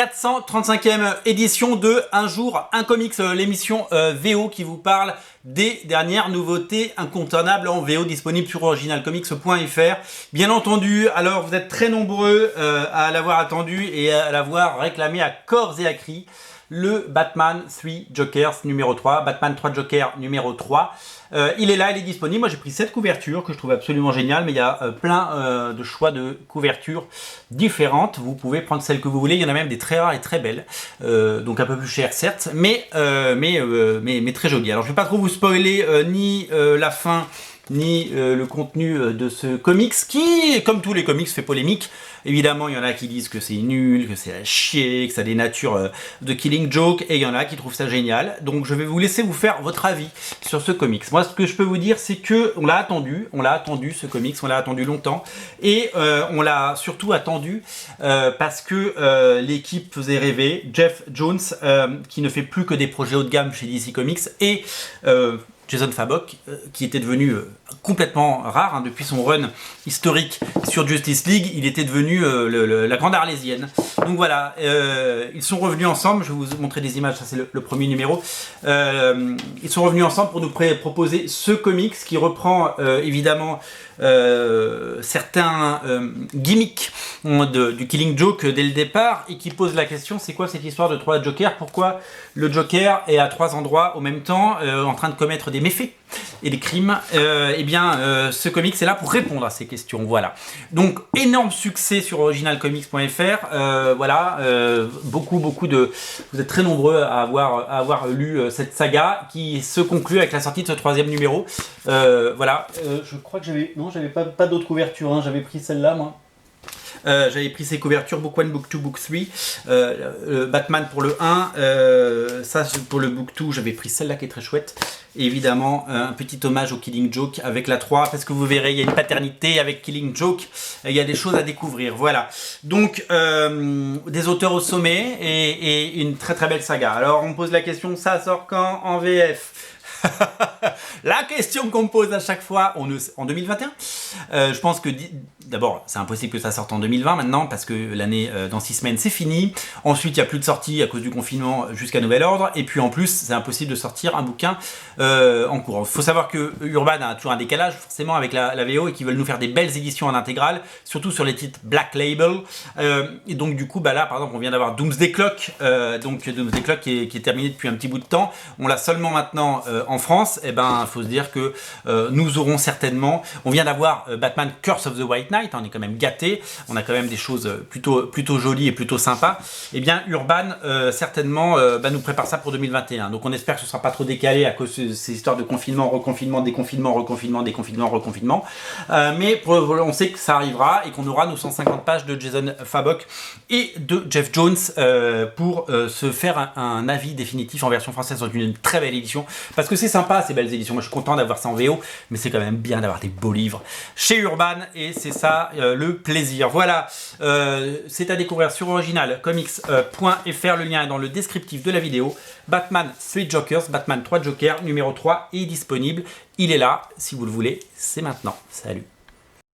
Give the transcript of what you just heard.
435e édition de Un jour, un comics, l'émission VO qui vous parle des dernières nouveautés incontournables en VO disponibles sur originalcomics.fr. Bien entendu, alors vous êtes très nombreux à l'avoir attendu et à l'avoir réclamé à corps et à cri. Le Batman 3 Jokers numéro 3, Batman 3 Jokers numéro 3. Il est là, il est disponible. Moi j'ai pris cette couverture que je trouve absolument géniale, mais il y a plein de choix de couvertures différentes. Vous pouvez prendre celle que vous voulez, il y en a même des très rares et très belles, donc un peu plus chères certes, mais très jolies. Alors je ne vais pas trop vous spoiler ni la fin, ni le contenu de ce comics qui, comme tous les comics, fait polémique. Évidemment, il y en a qui disent que c'est nul, que c'est à chier, que ça dénature de Killing Joke, et il y en a qui trouvent ça génial. Donc je vais vous laisser vous faire votre avis sur ce comics. Moi, ce que je peux vous dire, c'est que on l'a attendu ce comics, on l'a attendu longtemps, et on l'a surtout attendu parce que l'équipe faisait rêver. Jeff Jones, qui ne fait plus que des projets haut de gamme chez DC Comics, et Jason Fabok, qui était devenu complètement rare depuis son run historique sur Justice League, il était devenu la grande arlésienne. Donc voilà, ils sont revenus ensemble, je vais vous montrer des images, ça c'est le premier numéro. Ils sont revenus ensemble pour nous proposer ce comics qui reprend évidemment certains gimmicks du Killing Joke dès le départ, et qui pose la question, c'est quoi cette histoire de 3 Jokers? Pourquoi le Joker est à 3 endroits au même temps en train de commettre des méfaits et des crimes? Ce comics est là pour répondre à ces questions. Voilà. Donc énorme succès sur originalcomics.fr. Beaucoup de... Vous êtes très nombreux à avoir lu cette saga qui se conclut avec la sortie de ce 3e numéro. Je crois que j'avais pas d'autres couvertures, hein. J'avais pris celle-là, moi. J'avais pris ces couvertures, Book 1, Book 2, Book 3, Batman pour le 1, ça pour le Book 2, j'avais pris celle-là qui est très chouette. Et évidemment, un petit hommage au Killing Joke avec la 3, parce que vous verrez, il y a une paternité avec Killing Joke, il y a des choses à découvrir, voilà. Donc, des auteurs au sommet et une très très belle saga. Alors, on me pose la question, ça sort quand en VF? La question qu'on me pose à chaque fois, en 2021, je pense que d'abord c'est impossible que ça sorte en 2020 maintenant, parce que l'année dans 6 semaines c'est fini. Ensuite il n'y a plus de sortie à cause du confinement jusqu'à nouvel ordre, et puis en plus c'est impossible de sortir un bouquin en cours. Il faut savoir que Urban a toujours un décalage forcément avec la VO, et qu'ils veulent nous faire des belles éditions en intégrale, surtout sur les titres Black Label, et donc du coup là par exemple on vient d'avoir Doomsday Clock, Doomsday Clock qui est terminé depuis un petit bout de temps, on l'a seulement maintenant en France. Et il faut se dire que nous aurons certainement, on vient d'avoir Batman Curse of the White Knight, on est quand même gâté, on a quand même des choses plutôt jolies et plutôt sympas. Et bien Urban certainement nous prépare ça pour 2021, donc on espère que ce sera pas trop décalé à cause de ces histoires de confinement, reconfinement, déconfinement, reconfinement, déconfinement, reconfinement, mais on sait que ça arrivera, et qu'on aura nos 150 pages de Jason Fabok et de Jeff Jones pour se faire un avis définitif en version française dans une très belle édition, parce que c'est sympa ces belles éditions. Moi je suis content d'avoir ça en VO, mais c'est quand même bien d'avoir des beaux livres chez Urban, et c'est ça le plaisir. Voilà, c'est à découvrir sur originalcomics.fr, le lien est dans le descriptif de la vidéo. Batman 3 Jokers, Batman 3 Jokers numéro 3 est disponible, il est là, si vous le voulez, c'est maintenant. Salut.